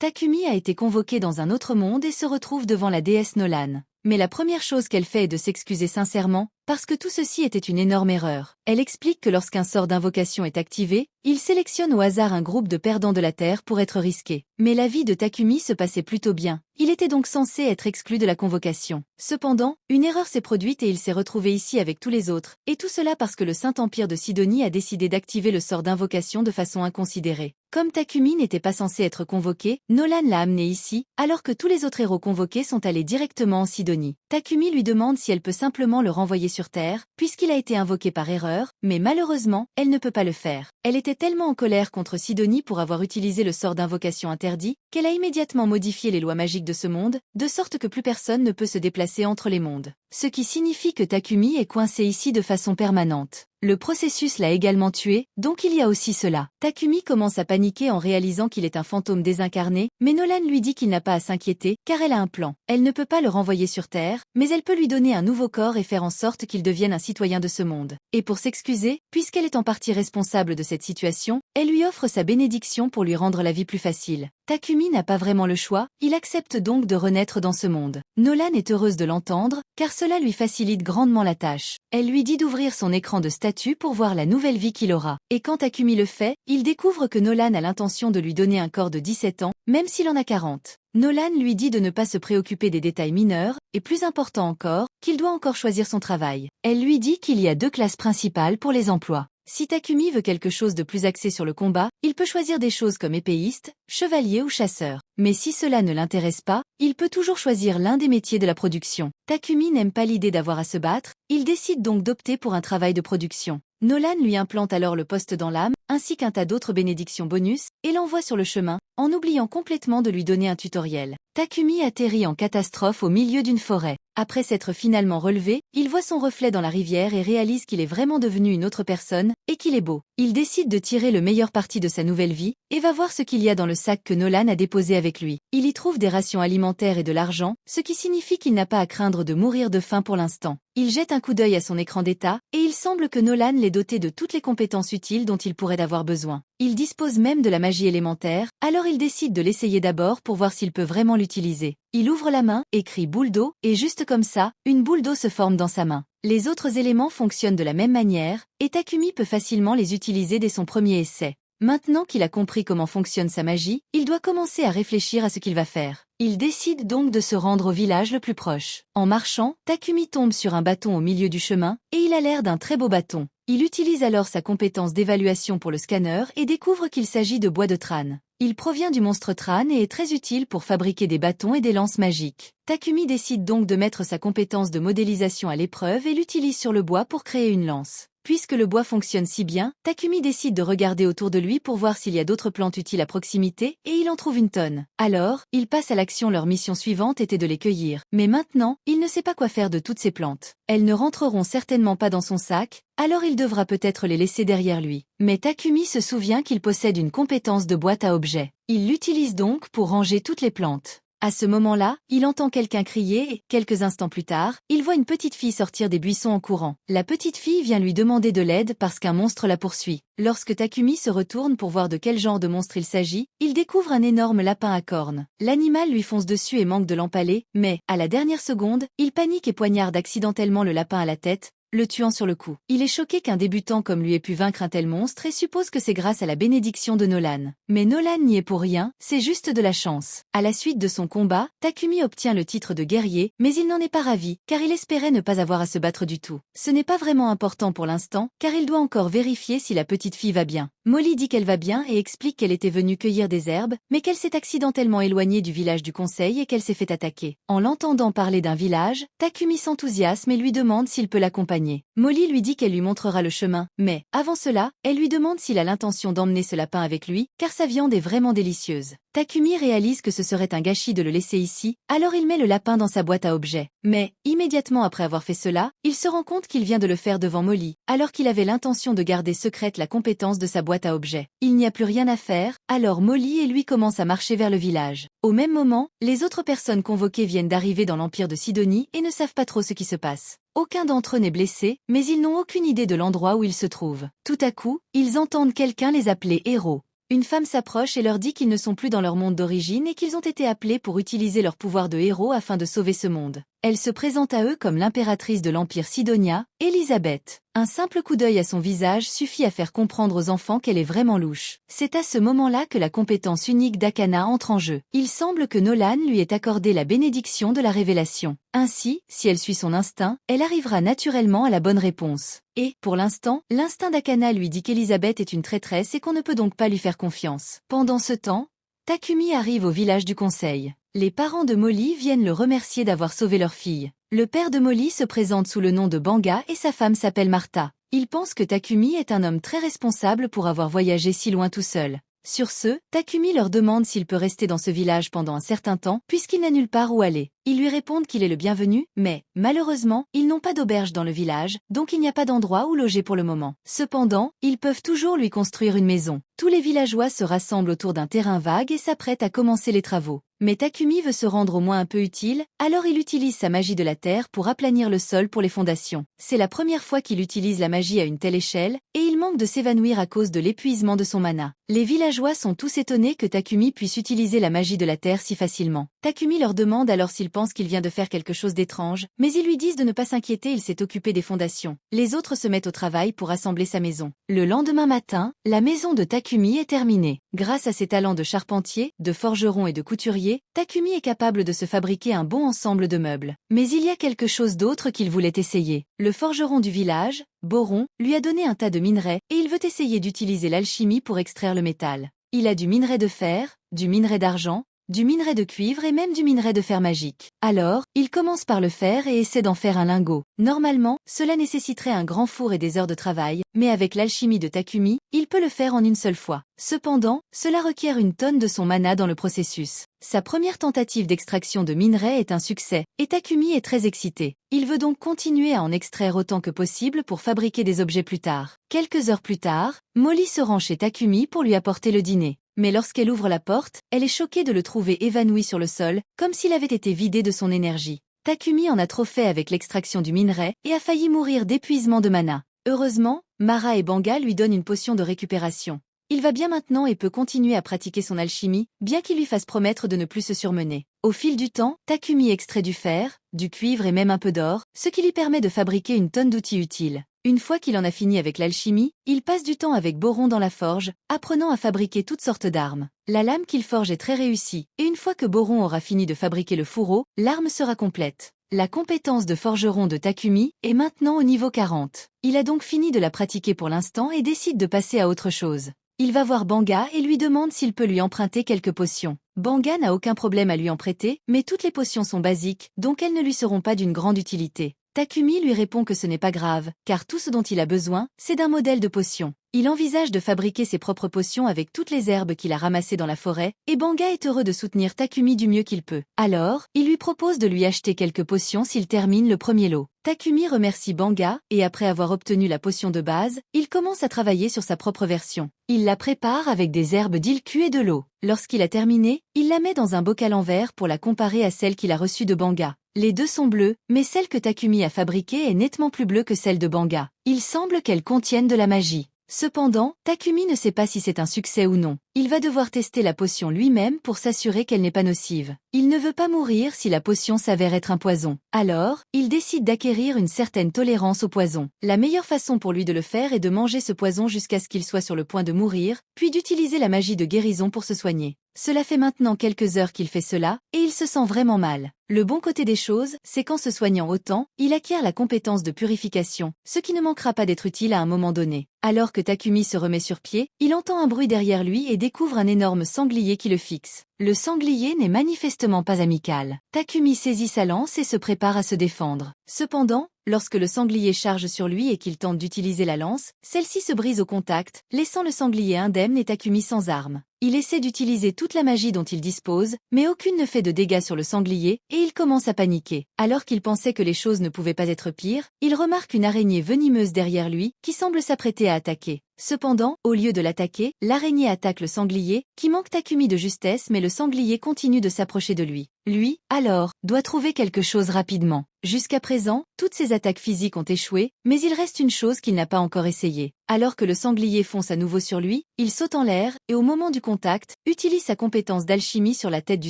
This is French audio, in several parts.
Takumi a été convoquée dans un autre monde et se retrouve devant la déesse Nolan. Mais la première chose qu'elle fait est de s'excuser sincèrement, parce que tout ceci était une énorme erreur. Elle explique que lorsqu'un sort d'invocation est activé, il sélectionne au hasard un groupe de perdants de la Terre pour être risqué. Mais la vie de Takumi se passait plutôt bien. Il était donc censé être exclu de la convocation. Cependant, une erreur s'est produite et il s'est retrouvé ici avec tous les autres, et tout cela parce que le Saint-Empire de Sidonie a décidé d'activer le sort d'invocation de façon inconsidérée. Comme Takumi n'était pas censé être convoqué, Nolan l'a amené ici, alors que tous les autres héros convoqués sont allés directement en Sidonie. Takumi lui demande si elle peut simplement le renvoyer sur Terre, puisqu'il a été invoqué par erreur, mais malheureusement, elle ne peut pas le faire. Elle était tellement en colère contre Sidonie pour avoir utilisé le sort d'invocation interdit, qu'elle a immédiatement modifié les lois magiques de ce monde, de sorte que plus personne ne peut se déplacer entre les mondes. Ce qui signifie que Takumi est coincé ici de façon permanente. Le processus l'a également tué, donc il y a aussi cela. Takumi commence à paniquer en réalisant qu'il est un fantôme désincarné, mais Nolan lui dit qu'il n'a pas à s'inquiéter, car elle a un plan. Elle ne peut pas le renvoyer sur Terre, mais elle peut lui donner un nouveau corps et faire en sorte qu'il devienne un citoyen de ce monde. Et pour s'excuser, puisqu'elle est en partie responsable de cette situation, elle lui offre sa bénédiction pour lui rendre la vie plus facile. Takumi n'a pas vraiment le choix, il accepte donc de renaître dans ce monde. Nolan est heureuse de l'entendre, car cela lui facilite grandement la tâche. Elle lui dit d'ouvrir son écran de statut pour voir la nouvelle vie qu'il aura. Et quand Takumi le fait, il découvre que Nolan a l'intention de lui donner un corps de 17 ans, même s'il en a 40. Nolan lui dit de ne pas se préoccuper des détails mineurs, et plus important encore, qu'il doit encore choisir son travail. Elle lui dit qu'il y a 2 classes principales pour les emplois. Si Takumi veut quelque chose de plus axé sur le combat, il peut choisir des choses comme épéiste, chevalier ou chasseur. Mais si cela ne l'intéresse pas, il peut toujours choisir l'un des métiers de la production. Takumi n'aime pas l'idée d'avoir à se battre, il décide donc d'opter pour un travail de production. Nolan lui implante alors le poste dans l'âme, ainsi qu'un tas d'autres bénédictions bonus, et l'envoie sur le chemin, en oubliant complètement de lui donner un tutoriel. Takumi atterrit en catastrophe au milieu d'une forêt. Après s'être finalement relevé, il voit son reflet dans la rivière et réalise qu'il est vraiment devenu une autre personne, et qu'il est beau. Il décide de tirer le meilleur parti de sa nouvelle vie, et va voir ce qu'il y a dans le sac que Nolan a déposé avec lui. Il y trouve des rations alimentaires et de l'argent, ce qui signifie qu'il n'a pas à craindre de mourir de faim pour l'instant. Il jette un coup d'œil à son écran d'état, et il semble que Nolan l'ait doté de toutes les compétences utiles dont il pourrait avoir besoin. Il dispose même de la magie élémentaire, alors il décide de l'essayer d'abord pour voir s'il peut vraiment l'utiliser. Il ouvre la main, écrit boule d'eau, et juste comme ça, une boule d'eau se forme dans sa main. Les autres éléments fonctionnent de la même manière, et Takumi peut facilement les utiliser dès son premier essai. Maintenant qu'il a compris comment fonctionne sa magie, il doit commencer à réfléchir à ce qu'il va faire. Il décide donc de se rendre au village le plus proche. En marchant, Takumi tombe sur un bâton au milieu du chemin, et il a l'air d'un très beau bâton. Il utilise alors sa compétence d'évaluation pour le scanner et découvre qu'il s'agit de bois de trâne. Il provient du monstre trâne et est très utile pour fabriquer des bâtons et des lances magiques. Takumi décide donc de mettre sa compétence de modélisation à l'épreuve et l'utilise sur le bois pour créer une lance. Puisque le bois fonctionne si bien, Takumi décide de regarder autour de lui pour voir s'il y a d'autres plantes utiles à proximité, et il en trouve une tonne. Alors, il passe à l'action. Leur mission suivante était de les cueillir. Mais maintenant, il ne sait pas quoi faire de toutes ces plantes. Elles ne rentreront certainement pas dans son sac, alors il devra peut-être les laisser derrière lui. Mais Takumi se souvient qu'il possède une compétence de boîte à objets. Il l'utilise donc pour ranger toutes les plantes. À ce moment-là, il entend quelqu'un crier et, quelques instants plus tard, il voit une petite fille sortir des buissons en courant. La petite fille vient lui demander de l'aide parce qu'un monstre la poursuit. Lorsque Takumi se retourne pour voir de quel genre de monstre il s'agit, il découvre un énorme lapin à cornes. L'animal lui fonce dessus et manque de l'empaler, mais, à la dernière seconde, il panique et poignarde accidentellement le lapin à la tête, le tuant sur le coup. Il est choqué qu'un débutant comme lui ait pu vaincre un tel monstre et suppose que c'est grâce à la bénédiction de Nolan. Mais Nolan n'y est pour rien, c'est juste de la chance. À la suite de son combat, Takumi obtient le titre de guerrier, mais il n'en est pas ravi, car il espérait ne pas avoir à se battre du tout. Ce n'est pas vraiment important pour l'instant, car il doit encore vérifier si la petite fille va bien. Molly dit qu'elle va bien et explique qu'elle était venue cueillir des herbes, mais qu'elle s'est accidentellement éloignée du village du conseil et qu'elle s'est fait attaquer. En l'entendant parler d'un village, Takumi s'enthousiasme et lui demande s'il peut l'accompagner. Molly lui dit qu'elle lui montrera le chemin, mais, avant cela, elle lui demande s'il a l'intention d'emmener ce lapin avec lui, car sa viande est vraiment délicieuse. Takumi réalise que ce serait un gâchis de le laisser ici, alors il met le lapin dans sa boîte à objets. Mais, immédiatement après avoir fait cela, il se rend compte qu'il vient de le faire devant Molly, alors qu'il avait l'intention de garder secrète la compétence de sa boîte à objets. Il n'y a plus rien à faire, alors Molly et lui commencent à marcher vers le village. Au même moment, les autres personnes convoquées viennent d'arriver dans l'Empire de Sidonie et ne savent pas trop ce qui se passe. Aucun d'entre eux n'est blessé, mais ils n'ont aucune idée de l'endroit où ils se trouvent. Tout à coup, ils entendent quelqu'un les appeler héros. Une femme s'approche et leur dit qu'ils ne sont plus dans leur monde d'origine et qu'ils ont été appelés pour utiliser leur pouvoir de héros afin de sauver ce monde. Elle se présente à eux comme l'impératrice de l'Empire Sidonia, Elisabeth. Un simple coup d'œil à son visage suffit à faire comprendre aux enfants qu'elle est vraiment louche. C'est à ce moment-là que la compétence unique d'Akana entre en jeu. Il semble que Nolan lui ait accordé la bénédiction de la révélation. Ainsi, si elle suit son instinct, elle arrivera naturellement à la bonne réponse. Et, pour l'instant, l'instinct d'Akana lui dit qu'Elisabeth est une traîtresse et qu'on ne peut donc pas lui faire confiance. Pendant ce temps, Takumi arrive au village du conseil. Les parents de Molly viennent le remercier d'avoir sauvé leur fille. Le père de Molly se présente sous le nom de Banga et sa femme s'appelle Martha. Il pense que Takumi est un homme très responsable pour avoir voyagé si loin tout seul. Sur ce, Takumi leur demande s'il peut rester dans ce village pendant un certain temps, puisqu'il n'a nulle part où aller. Ils lui répondent qu'il est le bienvenu, mais, malheureusement, ils n'ont pas d'auberge dans le village, donc il n'y a pas d'endroit où loger pour le moment. Cependant, ils peuvent toujours lui construire une maison. Tous les villageois se rassemblent autour d'un terrain vague et s'apprêtent à commencer les travaux. Mais Takumi veut se rendre au moins un peu utile, alors il utilise sa magie de la terre pour aplanir le sol pour les fondations. C'est la première fois qu'il utilise la magie à une telle échelle, et il manque de s'évanouir à cause de l'épuisement de son mana. Les villageois sont tous étonnés que Takumi puisse utiliser la magie de la terre si facilement. Takumi leur demande alors s'ils pensent qu'il vient de faire quelque chose d'étrange, mais ils lui disent de ne pas s'inquiéter, il s'est occupé des fondations. Les autres se mettent au travail pour assembler sa maison. Le lendemain matin, la maison de Takumi est terminée. Grâce à ses talents de charpentier, de forgeron et de couturier, Takumi est capable de se fabriquer un bon ensemble de meubles. Mais il y a quelque chose d'autre qu'il voulait essayer. Le forgeron du village, Boron, lui a donné un tas de minerais, et il veut essayer d'utiliser l'alchimie pour extraire le métal. Il a du minerai de fer, du minerai d'argent, du minerai de cuivre et même du minerai de fer magique. Alors, il commence par le fer et essaie d'en faire un lingot. Normalement, cela nécessiterait un grand four et des heures de travail, mais avec l'alchimie de Takumi, il peut le faire en une seule fois. Cependant, cela requiert une tonne de son mana dans le processus. Sa première tentative d'extraction de minerai est un succès, et Takumi est très excité. Il veut donc continuer à en extraire autant que possible pour fabriquer des objets plus tard. Quelques heures plus tard, Molly se rend chez Takumi pour lui apporter le dîner. Mais lorsqu'elle ouvre la porte, elle est choquée de le trouver évanoui sur le sol, comme s'il avait été vidé de son énergie. Takumi en a trop fait avec l'extraction du minerai et a failli mourir d'épuisement de mana. Heureusement, Mara et Banga lui donnent une potion de récupération. Il va bien maintenant et peut continuer à pratiquer son alchimie, bien qu'il lui fasse promettre de ne plus se surmener. Au fil du temps, Takumi extrait du fer, du cuivre et même un peu d'or, ce qui lui permet de fabriquer une tonne d'outils utiles. Une fois qu'il en a fini avec l'alchimie, il passe du temps avec Boron dans la forge, apprenant à fabriquer toutes sortes d'armes. La lame qu'il forge est très réussie, et une fois que Boron aura fini de fabriquer le fourreau, l'arme sera complète. La compétence de forgeron de Takumi est maintenant au niveau 40. Il a donc fini de la pratiquer pour l'instant et décide de passer à autre chose. Il va voir Banga et lui demande s'il peut lui emprunter quelques potions. Banga n'a aucun problème à lui en prêter, mais toutes les potions sont basiques, donc elles ne lui seront pas d'une grande utilité. Takumi lui répond que ce n'est pas grave, car tout ce dont il a besoin, c'est d'un modèle de potion. Il envisage de fabriquer ses propres potions avec toutes les herbes qu'il a ramassées dans la forêt, et Banga est heureux de soutenir Takumi du mieux qu'il peut. Alors, il lui propose de lui acheter quelques potions s'il termine le premier lot. Takumi remercie Banga, et après avoir obtenu la potion de base, il commence à travailler sur sa propre version. Il la prépare avec des herbes d'île cuit et de l'eau. Lorsqu'il a terminé, il la met dans un bocal en verre pour la comparer à celle qu'il a reçue de Banga. Les deux sont bleues, mais celle que Takumi a fabriquée est nettement plus bleue que celle de Banga. Il semble qu'elles contiennent de la magie. Cependant, Takumi ne sait pas si c'est un succès ou non. Il va devoir tester la potion lui-même pour s'assurer qu'elle n'est pas nocive. Il ne veut pas mourir si la potion s'avère être un poison. Alors, il décide d'acquérir une certaine tolérance au poison. La meilleure façon pour lui de le faire est de manger ce poison jusqu'à ce qu'il soit sur le point de mourir, puis d'utiliser la magie de guérison pour se soigner. Cela fait maintenant quelques heures qu'il fait cela, et il se sent vraiment mal. Le bon côté des choses, c'est qu'en se soignant autant, il acquiert la compétence de purification, ce qui ne manquera pas d'être utile à un moment donné. Alors que Takumi se remet sur pied, il entend un bruit derrière lui et découvre un énorme sanglier qui le fixe. Le sanglier n'est manifestement pas amical. Takumi saisit sa lance et se prépare à se défendre. Cependant, lorsque le sanglier charge sur lui et qu'il tente d'utiliser la lance, celle-ci se brise au contact, laissant le sanglier indemne et Takumi sans arme. Il essaie d'utiliser toute la magie dont il dispose, mais aucune ne fait de dégâts sur le sanglier, et il commence à paniquer. Alors qu'il pensait que les choses ne pouvaient pas être pires, il remarque une araignée venimeuse derrière lui, qui semble s'apprêter à attaquer. Cependant, au lieu de l'attaquer, l'araignée attaque le sanglier, qui manque Takumi de justesse mais le sanglier continue de s'approcher de lui. Lui, alors, doit trouver quelque chose rapidement. Jusqu'à présent, toutes ses attaques physiques ont échoué, mais il reste une chose qu'il n'a pas encore essayée. Alors que le sanglier fonce à nouveau sur lui, il saute en l'air, et au moment du contact, utilise sa compétence d'alchimie sur la tête du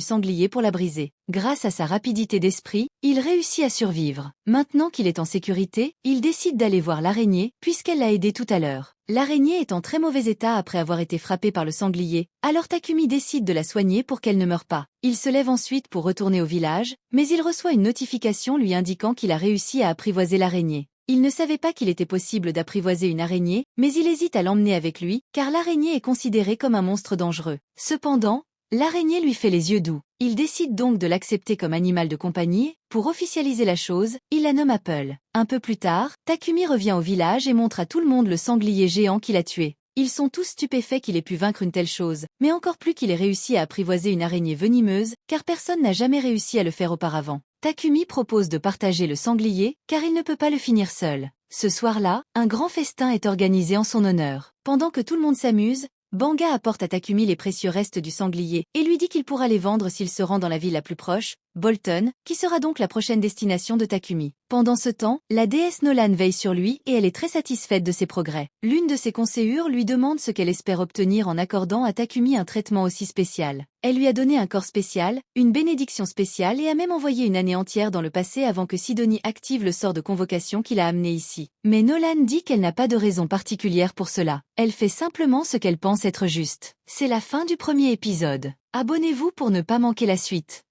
sanglier pour la briser. Grâce à sa rapidité d'esprit, il réussit à survivre. Maintenant qu'il est en sécurité, il décide d'aller voir l'araignée, puisqu'elle l'a aidé tout à l'heure. L'araignée est en très mauvais état après avoir été frappée par le sanglier, alors Takumi décide de la soigner pour qu'elle ne meure pas. Il se lève ensuite pour retourner au village, mais il reçoit une notification lui indiquant qu'il a réussi à apprivoiser l'araignée. Il ne savait pas qu'il était possible d'apprivoiser une araignée, mais il hésite à l'emmener avec lui, car l'araignée est considérée comme un monstre dangereux. Cependant, l'araignée lui fait les yeux doux. Il décide donc de l'accepter comme animal de compagnie. Pour officialiser la chose, il la nomme Apple. Un peu plus tard, Takumi revient au village et montre à tout le monde le sanglier géant qu'il a tué. Ils sont tous stupéfaits qu'il ait pu vaincre une telle chose, mais encore plus qu'il ait réussi à apprivoiser une araignée venimeuse, car personne n'a jamais réussi à le faire auparavant. Takumi propose de partager le sanglier, car il ne peut pas le finir seul. Ce soir-là, un grand festin est organisé en son honneur. Pendant que tout le monde s'amuse, Banga apporte à Takumi les précieux restes du sanglier et lui dit qu'il pourra les vendre s'il se rend dans la ville la plus proche, Bolton, qui sera donc la prochaine destination de Takumi. Pendant ce temps, la déesse Nolan veille sur lui et elle est très satisfaite de ses progrès. L'une de ses conseillères lui demande ce qu'elle espère obtenir en accordant à Takumi un traitement aussi spécial. Elle lui a donné un corps spécial, une bénédiction spéciale et a même envoyé une année entière dans le passé avant que Sidonie active le sort de convocation qui l'a amené ici. Mais Nolan dit qu'elle n'a pas de raison particulière pour cela. Elle fait simplement ce qu'elle pense être juste. C'est la fin du premier épisode. Abonnez-vous pour ne pas manquer la suite.